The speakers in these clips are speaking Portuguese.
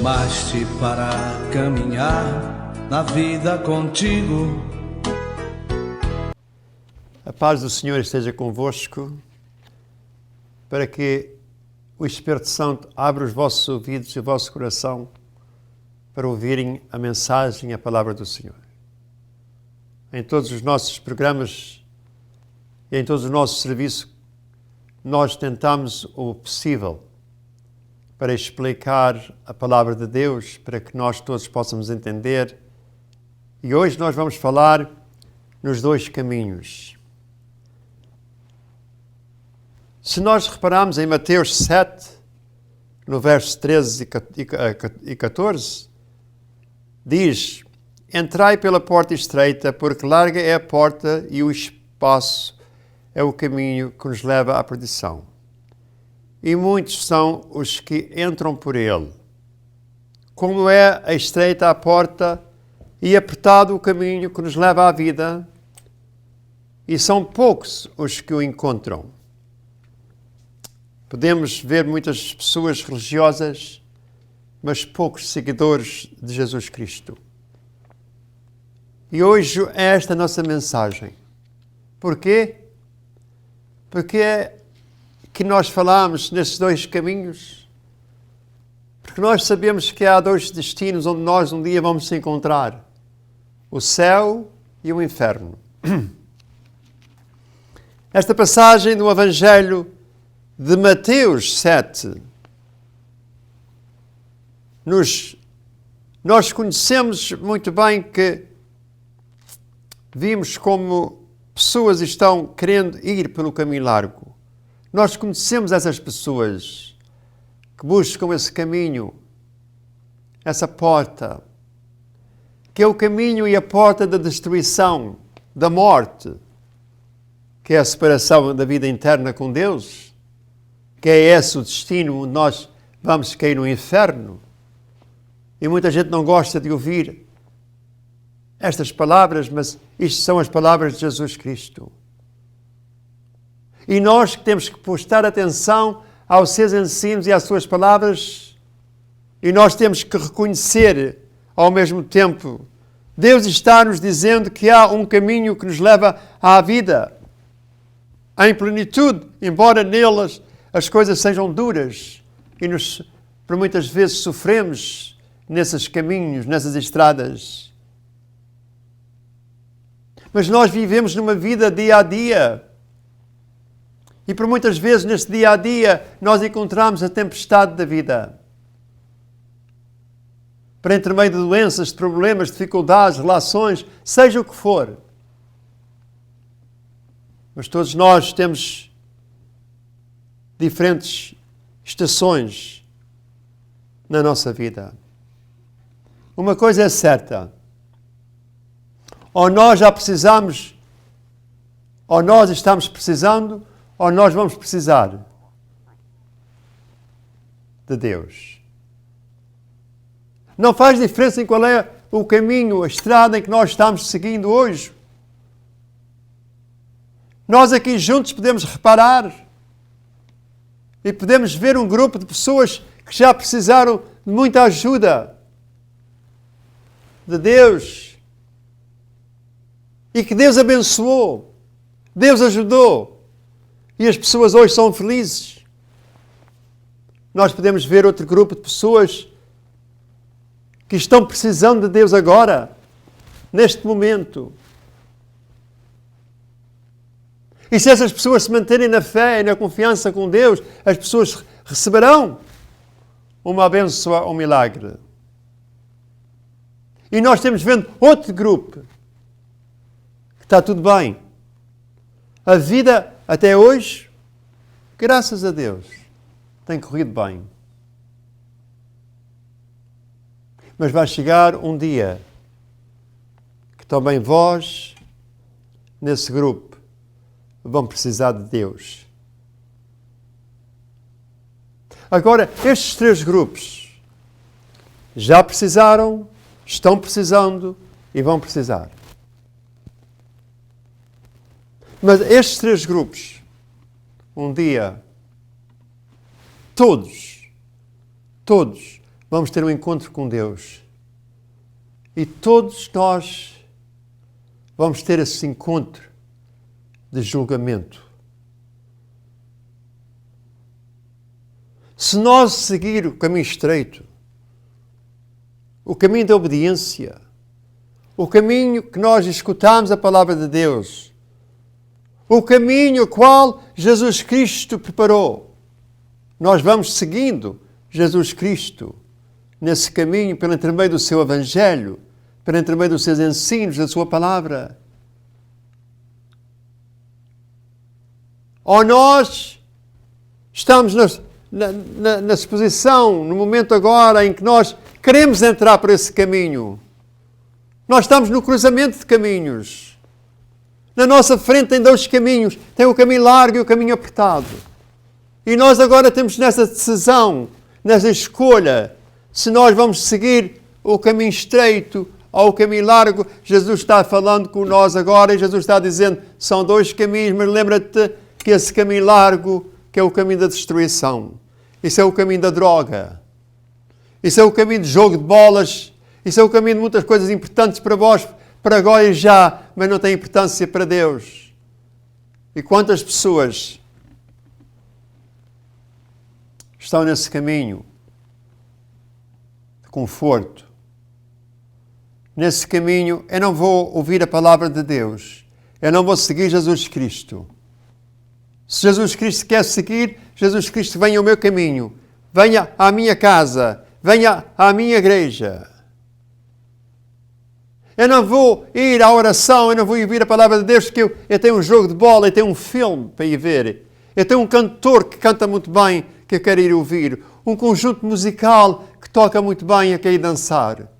chamaste para caminhar na vida contigo. A paz do Senhor esteja convosco, para que o Espírito Santo abra os vossos ouvidos e o vosso coração para ouvirem a mensagem e a palavra do Senhor. Em todos os nossos programas e em todos os nossos serviços, nós tentamos o possível para explicar a palavra de Deus, para que nós todos possamos entender. E hoje nós vamos falar nos dois caminhos. Se nós repararmos em Mateus 7, no verso 13 e 14, diz: entrai pela porta estreita, porque larga é a porta e o espaço é o caminho que nos leva à perdição. E muitos são os que entram por ele. Como é a estreita a porta e apertado o caminho que nos leva à vida, e são poucos os que o encontram. Podemos ver muitas pessoas religiosas, mas poucos seguidores de Jesus Cristo. E hoje é esta a nossa mensagem. Porquê? Porque é que nós falamos nesses dois caminhos, porque nós sabemos que há dois destinos onde nós um dia vamos se encontrar: o céu e o inferno. Esta passagem do Evangelho de Mateus 7, nós conhecemos muito bem que vimos como pessoas estão querendo ir pelo caminho largo. Nós conhecemos essas pessoas que buscam esse caminho, essa porta, que é o caminho e a porta da destruição, da morte, que é a separação da vida interna com Deus, que é esse o destino onde nós vamos cair no inferno. E muita gente não gosta de ouvir estas palavras, mas isto são as palavras de Jesus Cristo. E nós que temos que prestar atenção aos seus ensinos e às suas palavras, e nós temos que reconhecer ao mesmo tempo, Deus está nos dizendo que há um caminho que nos leva à vida, em plenitude, embora nelas as coisas sejam duras e por muitas vezes sofremos nesses caminhos, nessas estradas. Mas nós vivemos numa vida dia a dia. E por muitas vezes, nesse dia a dia, nós encontramos a tempestade da vida. Por entre meio de doenças, de problemas, dificuldades, relações, seja o que for. Mas todos nós temos diferentes estações na nossa vida. Uma coisa é certa: ou nós já precisamos, ou nós estamos precisando, ou nós vamos precisar de Deus. Não faz diferença em qual é o caminho, a estrada em que nós estamos seguindo hoje. Nós aqui juntos podemos reparar e podemos ver um grupo de pessoas que já precisaram de muita ajuda de Deus e que Deus abençoou, Deus ajudou. E as pessoas hoje são felizes. Nós podemos ver outro grupo de pessoas que estão precisando de Deus agora, neste momento. E se essas pessoas se manterem na fé e na confiança com Deus, as pessoas receberão uma bênção, um milagre. E nós temos vendo outro grupo que está tudo bem. A vida até hoje, graças a Deus, tem corrido bem. Mas vai chegar um dia que também vós, nesse grupo, vão precisar de Deus. Agora, estes três grupos já precisaram, estão precisando e vão precisar. Mas estes três grupos, um dia, todos vamos ter um encontro com Deus. E todos nós vamos ter esse encontro de julgamento. Se nós seguir o caminho estreito, o caminho da obediência, o caminho que nós escutamos a palavra de Deus, o caminho qual Jesus Cristo preparou, nós vamos seguindo Jesus Cristo nesse caminho pelo intermédio do seu Evangelho, pelo intermédio dos seus ensinos, da sua palavra. Ou nós estamos na exposição, no momento agora em que nós queremos entrar por esse caminho. Nós estamos no cruzamento de caminhos. Na nossa frente tem dois caminhos. Tem o caminho largo e o caminho apertado. E nós agora temos nessa decisão, nessa escolha, se nós vamos seguir o caminho estreito ou o caminho largo. Jesus está falando com nós agora e Jesus está dizendo, são dois caminhos, mas lembra-te que esse caminho largo, que é o caminho da destruição. Isso é o caminho da droga. Isso é o caminho de jogo de bolas. Isso é o caminho de muitas coisas importantes para vós, para agora e já, mas não tem importância para Deus. E quantas pessoas estão nesse caminho de conforto? Nesse caminho, eu não vou ouvir a palavra de Deus. Eu não vou seguir Jesus Cristo. Se Jesus Cristo quer seguir, Jesus Cristo venha ao meu caminho. Venha à minha casa. Venha à minha igreja. Eu não vou ir à oração, eu não vou ouvir a palavra de Deus, porque eu tenho um jogo de bola, eu tenho um filme para ir ver. Eu tenho um cantor que canta muito bem, que eu quero ir ouvir. Um conjunto musical que toca muito bem, eu quero ir dançar.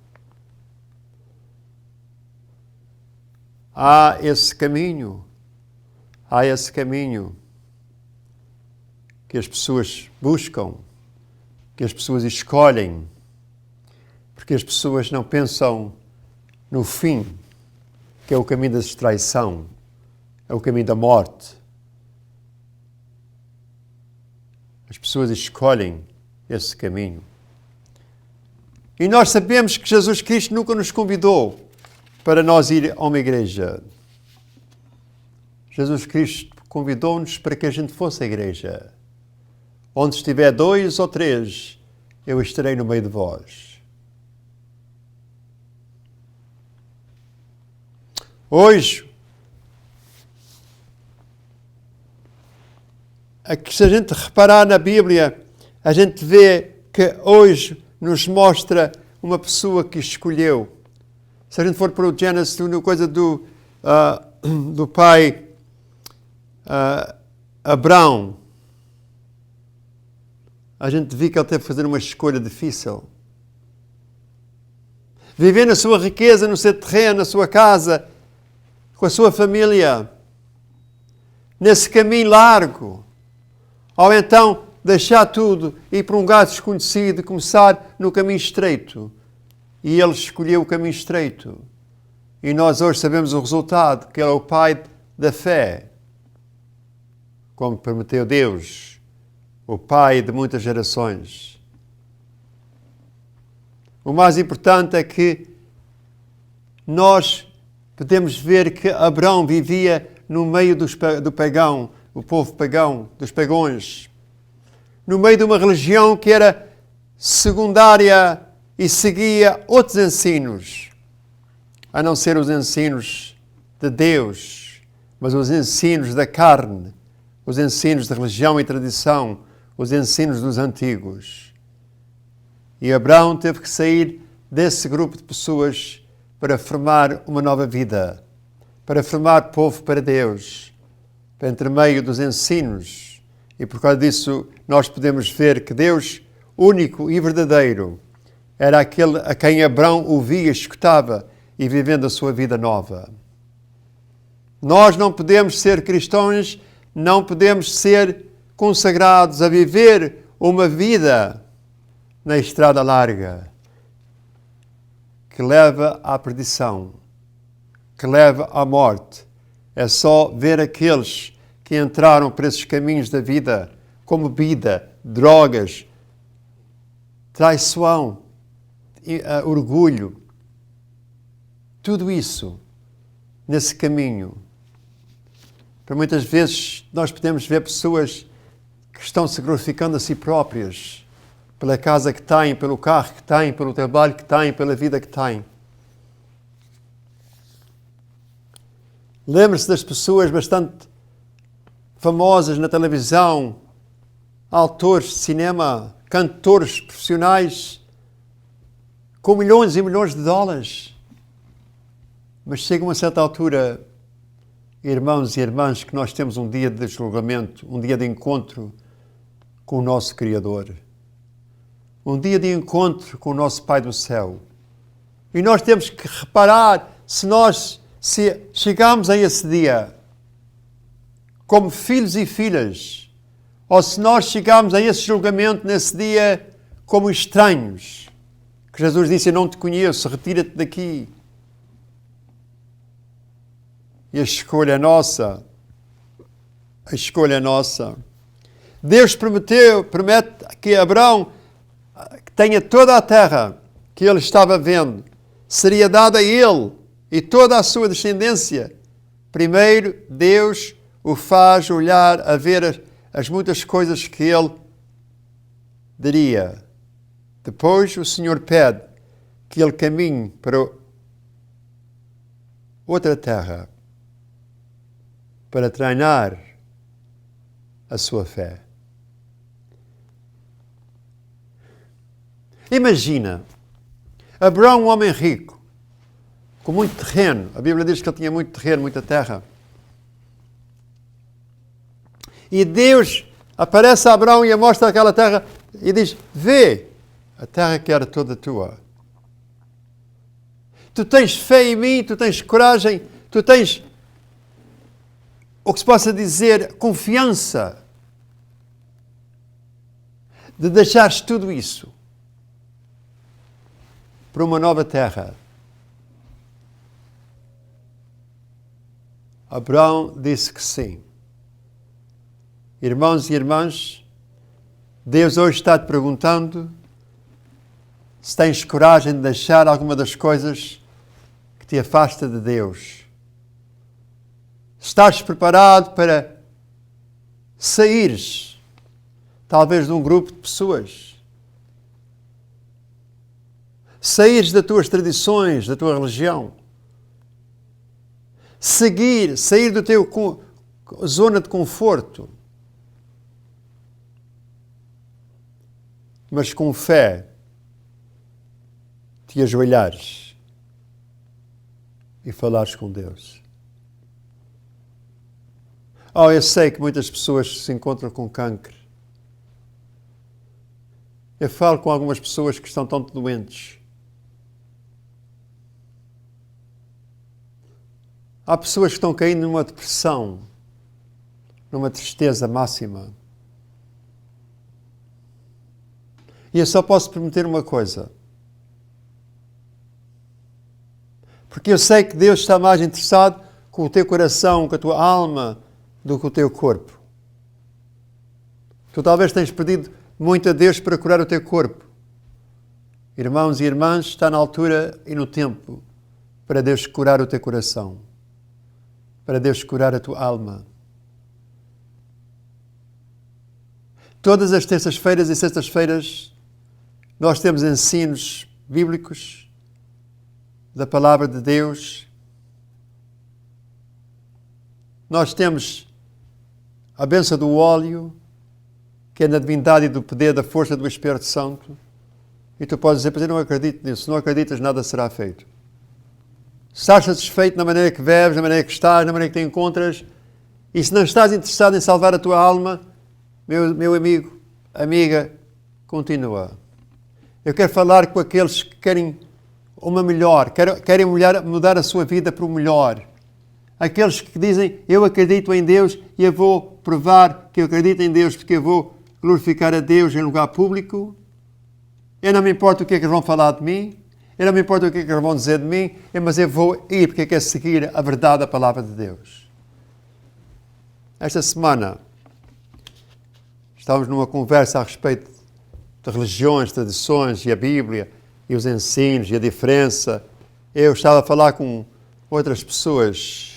Há esse caminho que as pessoas buscam, que as pessoas escolhem, porque as pessoas não pensam no fim, que é o caminho da distraição, é o caminho da morte. As pessoas escolhem esse caminho. E nós sabemos que Jesus Cristo nunca nos convidou para nós ir a uma igreja. Jesus Cristo convidou-nos para que a gente fosse a igreja. Onde estiver 2 ou 3, eu estarei no meio de vós. Hoje, se a gente reparar na Bíblia, a gente vê que hoje nos mostra uma pessoa que escolheu. Se a gente for para o Gênesis, uma coisa do pai Abraão, a gente vê que ele teve que fazer uma escolha difícil. Viver na sua riqueza, no seu terreno, na sua casa, com a sua família, nesse caminho largo, ou então deixar tudo e ir para um lugar desconhecido e começar no caminho estreito. E ele escolheu o caminho estreito. E nós hoje sabemos o resultado, que ele é o pai da fé, como prometeu Deus, o pai de muitas gerações. O mais importante é que nós podemos ver que Abraão vivia no meio do pagão, o povo pagão, dos pagões, no meio de uma religião que era secundária e seguia outros ensinos, a não ser os ensinos de Deus, mas os ensinos da carne, os ensinos de religião e tradição, os ensinos dos antigos. E Abraão teve que sair desse grupo de pessoas para formar uma nova vida, para formar povo para Deus, por interméio dos ensinos. E por causa disso nós podemos ver que Deus, único e verdadeiro, era aquele a quem Abraão ouvia, escutava e vivendo a sua vida nova. Nós não podemos ser cristãos, não podemos ser consagrados a viver uma vida na estrada larga, que leva à perdição, que leva à morte. É só ver aqueles que entraram por esses caminhos da vida, como bebida, drogas, traição, orgulho. Tudo isso nesse caminho. Para muitas vezes nós podemos ver pessoas que estão se glorificando a si próprias pela casa que têm, pelo carro que têm, pelo trabalho que têm, pela vida que têm. Lembre-se das pessoas bastante famosas na televisão, autores de cinema, cantores profissionais, com milhões e milhões de dólares. Mas chega a uma certa altura, irmãos e irmãs, que nós temos um dia de julgamento, um dia de encontro com o nosso Criador. Um dia de encontro com o nosso Pai do céu. E nós temos que reparar se chegamos a esse dia como filhos e filhas, ou se nós chegamos a esse julgamento nesse dia como estranhos. Que Jesus disse: eu não te conheço, retira-te daqui. E a escolha é nossa. A escolha é nossa. Deus promete que Abraão, que tenha toda a terra que ele estava vendo, seria dada a ele e toda a sua descendência. Primeiro, Deus o faz olhar a ver as muitas coisas que ele daria. Depois, o Senhor pede que ele caminhe para outra terra para treinar a sua fé. Imagina, Abraão, um homem rico, com muito terreno. A Bíblia diz que ele tinha muito terreno, muita terra. E Deus aparece a Abraão e mostra aquela terra e diz: vê, a terra que era toda tua. Tu tens fé em mim, tu tens coragem, tu tens o que se possa dizer confiança de deixares tudo isso para uma nova terra. Abraão disse que sim. Irmãos e irmãs, Deus hoje está te perguntando se tens coragem de deixar alguma das coisas que te afasta de Deus. Estás preparado para saíres, talvez, de um grupo de pessoas. Saíres das tuas tradições, da tua religião. Sair do teu zona de conforto. Mas com fé, te ajoelhares e falares com Deus. Oh, eu sei que muitas pessoas se encontram com câncer. Eu falo com algumas pessoas que estão tão doentes. Há pessoas que estão caindo numa depressão, numa tristeza máxima. E eu só posso prometer uma coisa. Porque eu sei que Deus está mais interessado com o teu coração, com a tua alma, do que o teu corpo. Tu talvez tenhas pedido muito a Deus para curar o teu corpo. Irmãos e irmãs, está na altura e no tempo para Deus curar o teu coração, para Deus curar a tua alma. Todas as terças-feiras e sextas-feiras nós temos ensinos bíblicos da palavra de Deus. Nós temos a bênção do óleo, que é na divindade e do poder da força do Espírito Santo. E tu podes dizer: mas eu não acredito nisso. Se não acreditas, nada será feito. Se estás satisfeito na maneira que bebes, na maneira que estás, na maneira que te encontras, e se não estás interessado em salvar a tua alma, meu amigo, amiga, continua. Eu quero falar com aqueles que querem uma melhor, querem mudar a sua vida para o melhor. Aqueles que dizem: eu acredito em Deus e eu vou provar que eu acredito em Deus porque eu vou glorificar a Deus em lugar público. Eu não me importo o que é que eles vão falar de mim. Eu não me importo o que é que eles vão dizer de mim. Mas eu vou ir porque eu quero seguir a verdade da palavra de Deus. Esta semana estávamos numa conversa a respeito de religiões, tradições e a Bíblia. e os ensinos e a diferença. Eu estava a falar com outras pessoas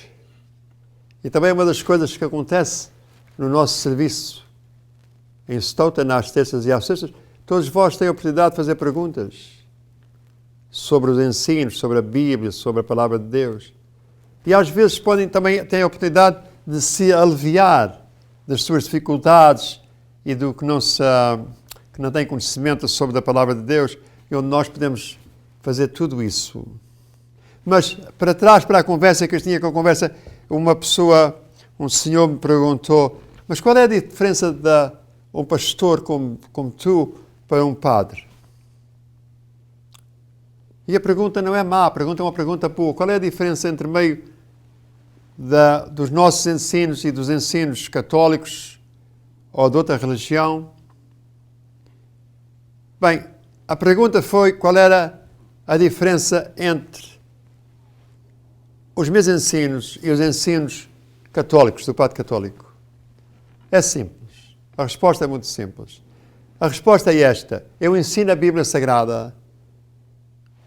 e também uma das coisas que acontece no nosso serviço em Stoughton, às terças e às sextas, todos vós têm a oportunidade de fazer perguntas sobre os ensinos, sobre a Bíblia, sobre a Palavra de Deus. E às vezes podem também ter a oportunidade de se aliviar das suas dificuldades e do que não tem conhecimento sobre a Palavra de Deus, e onde nós podemos fazer tudo isso. Mas para trás, para a conversa que eu tinha com a conversa, um senhor me perguntou, mas qual é a diferença de um pastor como tu para um padre? E a pergunta não é má, a pergunta é uma pergunta boa. Qual é a diferença entre meio dos nossos ensinos e dos ensinos católicos ou de outra religião? Bem, a pergunta foi qual era a diferença entre os meus ensinos e os ensinos católicos, do Padre Católico. É simples. A resposta é muito simples. A resposta é esta. Eu ensino a Bíblia Sagrada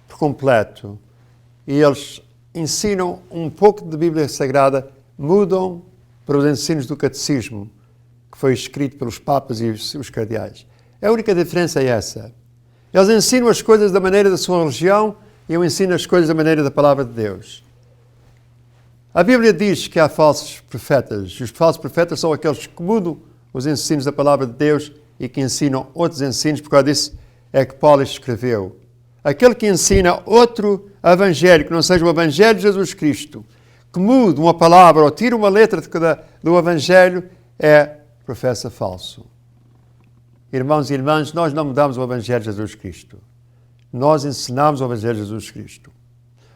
por completo e eles ensinam um pouco de Bíblia Sagrada, mudam para os ensinos do Catecismo, que foi escrito pelos Papas e os cardeais. A única diferença é essa. Eles ensinam as coisas da maneira da sua religião e eu ensino as coisas da maneira da Palavra de Deus. A Bíblia diz que há falsos profetas, e os falsos profetas são aqueles que mudam os ensinos da Palavra de Deus e que ensinam outros ensinos, por causa disso é que Paulo escreveu. Aquele que ensina outro evangelho, que não seja o evangelho de Jesus Cristo, que mude uma palavra ou tira uma letra do evangelho, é professa falso. Irmãos e irmãs, nós não mudamos o evangelho de Jesus Cristo. Nós ensinamos o evangelho de Jesus Cristo.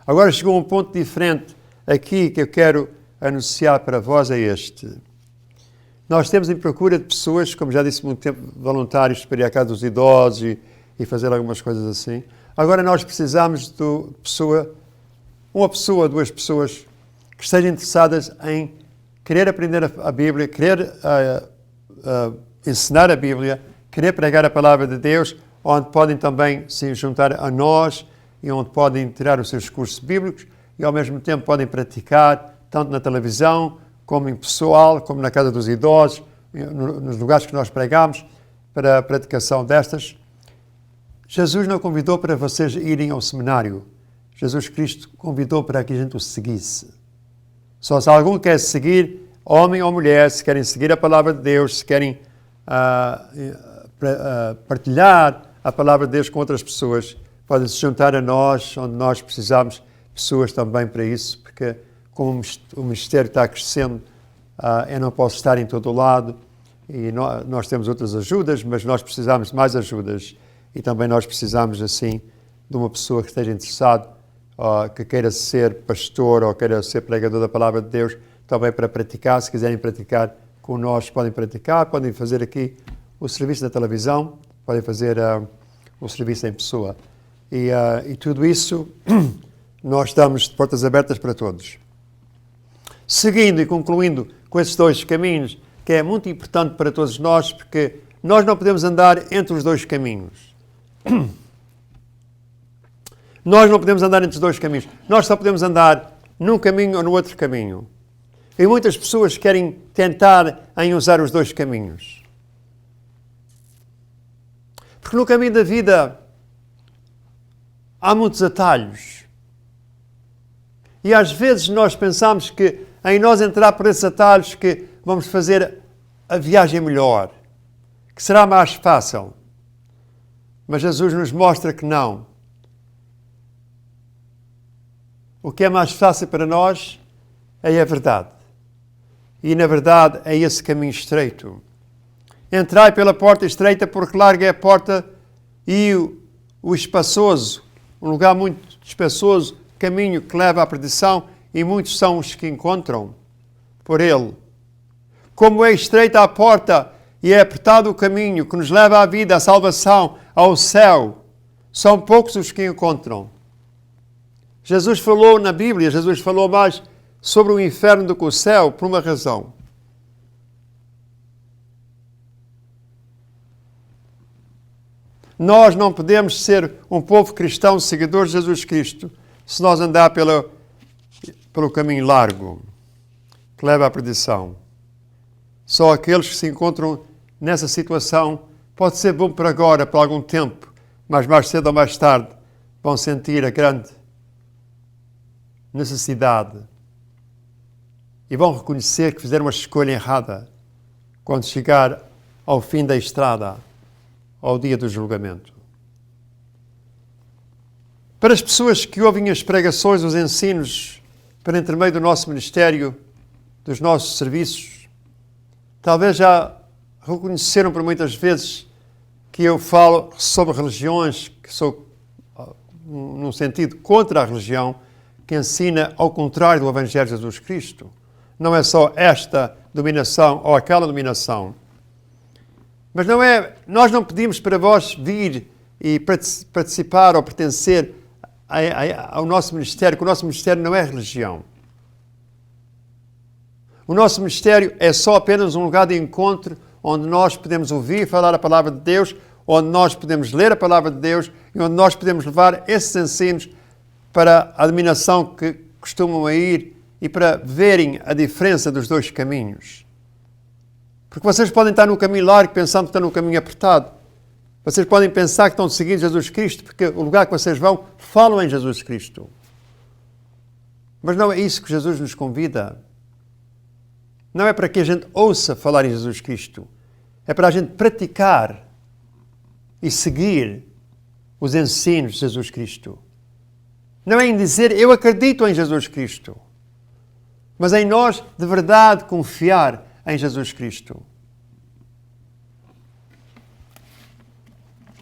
Agora chegou um ponto diferente aqui que eu quero anunciar para vós, é este. Nós temos em procura de pessoas, como já disse muito tempo, voluntários para ir à casa dos idosos e fazer algumas coisas assim. Agora nós precisamos de uma pessoa, duas pessoas que estejam interessadas em querer aprender a Bíblia, querer ensinar a Bíblia, querer pregar a Palavra de Deus, onde podem também se juntar a nós e onde podem tirar os seus cursos bíblicos e ao mesmo tempo podem praticar, tanto na televisão, como em pessoal, como na casa dos idosos, nos lugares que nós pregamos, para a praticação destas. Jesus não convidou para vocês irem ao seminário. Jesus Cristo convidou para que a gente o seguisse. Só se algum quer seguir, homem ou mulher, se querem seguir a Palavra de Deus, se querem partilhar a Palavra de Deus com outras pessoas, podem se juntar a nós, onde nós precisamos de pessoas também para isso, porque como o ministério está crescendo, eu não posso estar em todo o lado e nós temos outras ajudas, mas nós precisamos de mais ajudas e também nós precisamos, assim, de uma pessoa que esteja interessada, que queira ser pastor ou queira ser pregador da Palavra de Deus, também para praticar. Se quiserem praticar com nós, podem praticar, podem fazer aqui o serviço da televisão, podem fazer o serviço em pessoa. E tudo isso, nós estamos de portas abertas para todos. Seguindo e concluindo com esses dois caminhos, que é muito importante para todos nós, porque nós não podemos andar entre os dois caminhos. Nós não podemos andar entre os dois caminhos. Nós só podemos andar num caminho ou no outro caminho. E muitas pessoas querem tentar em usar os dois caminhos. Porque no caminho da vida há muitos atalhos. E às vezes nós pensamos que em nós entrar por esses atalhos que vamos fazer a viagem melhor, que será mais fácil. Mas Jesus nos mostra que não. O que é mais fácil para nós é a verdade. E na verdade é esse caminho estreito. Entrai pela porta estreita, porque larga é a porta e o espaçoso, um lugar muito espaçoso, caminho que leva à perdição, e muitos são os que encontram por ele. Como é estreita a porta e é apertado o caminho que nos leva à vida, à salvação, ao céu, são poucos os que encontram. Jesus falou na Bíblia, Jesus falou mais sobre o inferno do que o céu, por uma razão. Nós não podemos ser um povo cristão, seguidor de Jesus Cristo, se nós andar pelo caminho largo, que leva à perdição. Só aqueles que se encontram nessa situação, pode ser bom por agora, por algum tempo, mas mais cedo ou mais tarde vão sentir a grande necessidade e vão reconhecer que fizeram uma escolha errada quando chegar ao fim da estrada, ao dia do julgamento. Para as pessoas que ouvem as pregações, os ensinos, por intermédio do nosso ministério, dos nossos serviços, talvez já reconheceram por muitas vezes que eu falo sobre religiões, que sou, num sentido, contra a religião, que ensina ao contrário do Evangelho de Jesus Cristo. Não é só esta dominação ou aquela dominação. Mas nós não pedimos para vós vir e participar ou pertencer ao nosso ministério, que o nosso ministério não é religião. O nosso ministério é só apenas um lugar de encontro onde nós podemos ouvir e falar a palavra de Deus, onde nós podemos ler a palavra de Deus e onde nós podemos levar esses ensinos para a dominação que costumam ir e para verem a diferença dos dois caminhos. Porque vocês podem estar no caminho largo pensando que estão no caminho apertado. Vocês podem pensar que estão seguindo Jesus Cristo porque o lugar que vocês vão falam em Jesus Cristo. Mas não é isso que Jesus nos convida. Não é para que a gente ouça falar em Jesus Cristo. É para a gente praticar e seguir os ensinos de Jesus Cristo. Não é em dizer, eu acredito em Jesus Cristo, mas em nós, de verdade, confiar em Jesus Cristo.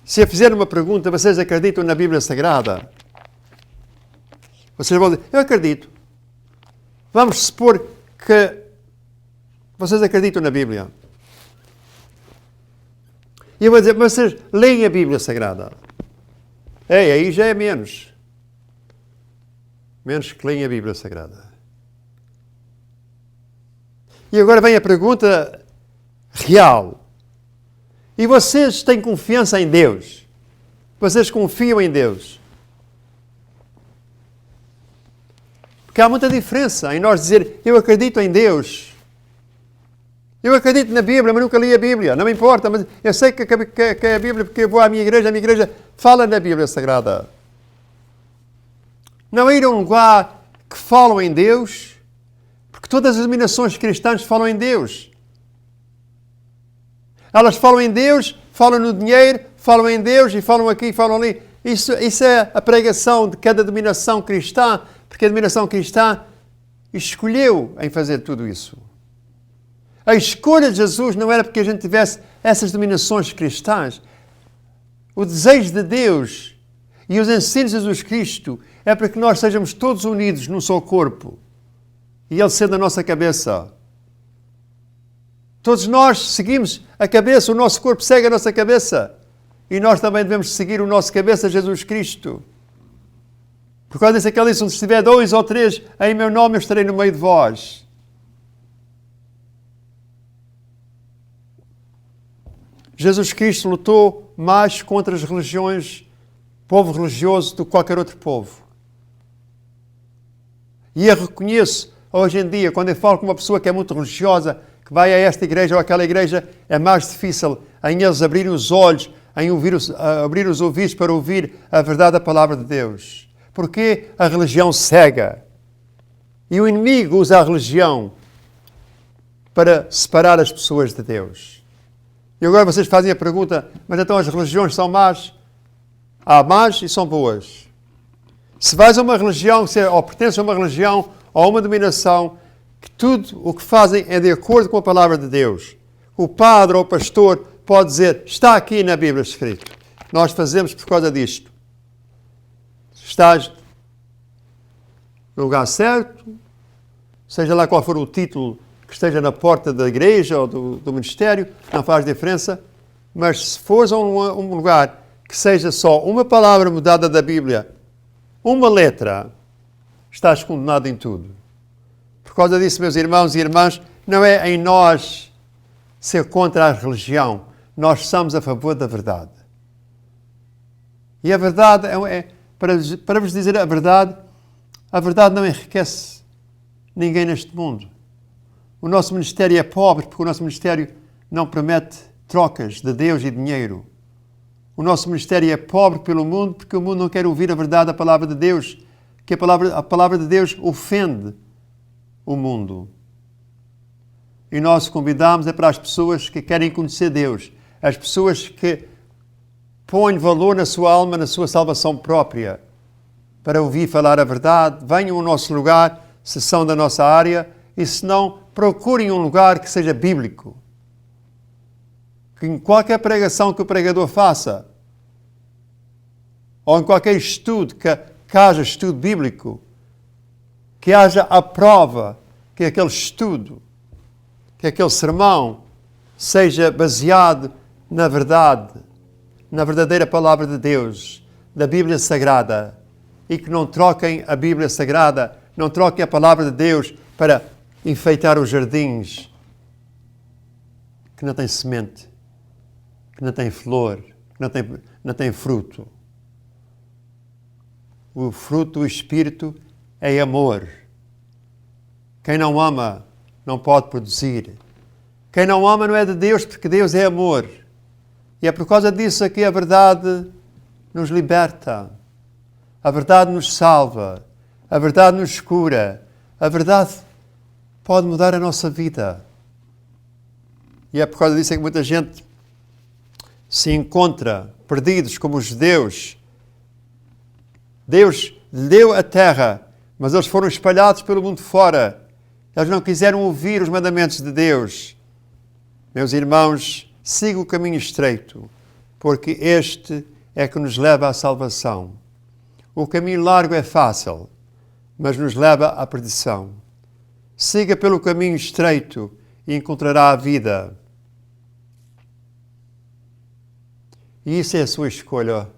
Se eu fizer uma pergunta, vocês acreditam na Bíblia Sagrada? Vocês vão dizer, eu acredito. Vamos supor que vocês acreditam na Bíblia. E eu vou dizer, vocês leem a Bíblia Sagrada. Aí já é menos. Menos que leem a Bíblia Sagrada. E agora vem a pergunta real. E vocês têm confiança em Deus? Vocês confiam em Deus? Porque há muita diferença em nós dizer, eu acredito em Deus. Eu acredito na Bíblia, mas nunca li a Bíblia. Não me importa, mas eu sei que é a Bíblia porque eu vou à minha igreja fala na Bíblia Sagrada. Não é ir a um lugar que falam em Deus, porque todas as denominações cristãs falam em Deus. Elas falam em Deus, falam no dinheiro, falam em Deus e falam aqui, falam ali. Isso é a pregação de cada denominação cristã, porque a denominação cristã escolheu em fazer tudo isso. A escolha de Jesus não era porque a gente tivesse essas denominações cristãs. O desejo de Deus e os ensinos de Jesus Cristo é para que nós sejamos todos unidos num só corpo. E Ele sendo a nossa cabeça. Todos nós seguimos a cabeça, o nosso corpo segue a nossa cabeça. E nós também devemos seguir o nosso cabeça, Jesus Cristo. Por causa disso, aquele diz, onde estiver 2 ou 3, em meu nome eu estarei no meio de vós. Jesus Cristo lutou mais contra as religiões, povo religioso, do que qualquer outro povo. E eu reconheço, hoje em dia, quando eu falo com uma pessoa que é muito religiosa, que vai a esta igreja ou àquela igreja, é mais difícil em eles abrirem os olhos, em abrir os ouvidos para ouvir a verdade da palavra de Deus. Porque a religião cega. E o inimigo usa a religião para separar as pessoas de Deus. E agora vocês fazem a pergunta, mas então as religiões são más? Há más e são boas. Se vais a uma religião, ou pertences a uma religião, ou a uma dominação, que tudo o que fazem é de acordo com a palavra de Deus. O padre ou o pastor pode dizer, está aqui na Bíblia escrito. Nós fazemos por causa disto. Estás no lugar certo, seja lá qual for o título que esteja na porta da igreja ou do ministério, não faz diferença, mas se fores a um lugar que seja só uma palavra mudada da Bíblia, uma letra, estás condenado em tudo. Por causa disso, meus irmãos e irmãs, não é em nós ser contra a religião, nós somos a favor da verdade. E a verdade, para vos dizer a verdade não enriquece ninguém neste mundo. O nosso ministério é pobre porque o nosso ministério não promete trocas de Deus e dinheiro. O nosso ministério é pobre pelo mundo porque o mundo não quer ouvir a verdade, a palavra de Deus, que a palavra de Deus ofende o mundo. E nós convidamos para as pessoas que querem conhecer Deus, as pessoas que põem valor na sua alma, na sua salvação própria, para ouvir falar a verdade. Venham ao nosso lugar, se são da nossa área, e se não, procurem um lugar que seja bíblico. Que em qualquer pregação que o pregador faça, ou em qualquer estudo, que haja estudo bíblico, que haja a prova que aquele estudo, que aquele sermão seja baseado na verdade, na verdadeira palavra de Deus, da Bíblia Sagrada, e que não troquem a Bíblia Sagrada, não troquem a palavra de Deus para enfeitar os jardins que não têm semente, que não têm flor, que não têm fruto. O fruto do Espírito é amor. Quem não ama não pode produzir. Quem não ama não é de Deus, porque Deus é amor. E é por causa disso que a verdade nos liberta. A verdade nos salva. A verdade nos cura. A verdade pode mudar a nossa vida. E é por causa disso que muita gente se encontra perdidos como os judeus. Deus lhe deu a terra, mas eles foram espalhados pelo mundo fora. Eles não quiseram ouvir os mandamentos de Deus. Meus irmãos, siga o caminho estreito, porque este é que nos leva à salvação. O caminho largo é fácil, mas nos leva à perdição. Siga pelo caminho estreito e encontrará a vida. E isso é a sua escolha.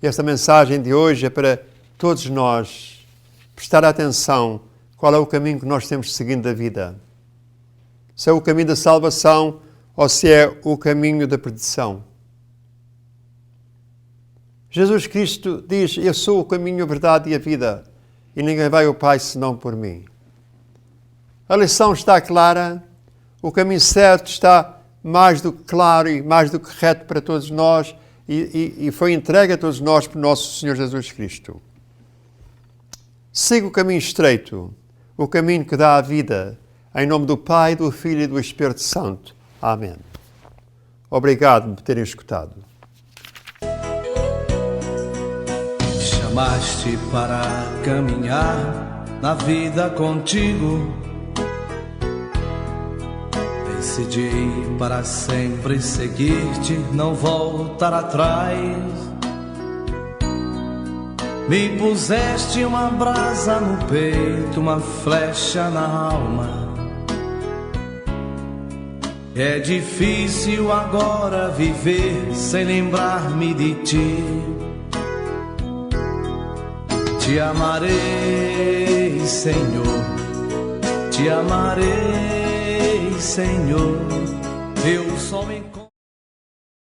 Esta mensagem de hoje é para todos nós prestar atenção qual é o caminho que nós temos seguindo da vida. Se é o caminho da salvação ou se é o caminho da perdição. Jesus Cristo diz: eu sou o caminho, a verdade e a vida, e ninguém vai ao Pai senão por mim. A lição está clara, o caminho certo está mais do que claro e mais do que reto para todos nós, e foi entregue a todos nós por nosso Senhor Jesus Cristo. Siga o caminho estreito, o caminho que dá a vida, em nome do Pai, do Filho e do Espírito Santo. Amém. Obrigado por terem escutado. Chamaste para caminhar na vida contigo. Decidi para sempre seguir-te, não voltar atrás. Me puseste uma brasa no peito, uma flecha na alma. É difícil agora viver sem lembrar-me de ti. Te amarei, Senhor, te amarei, Senhor, eu só me encontro.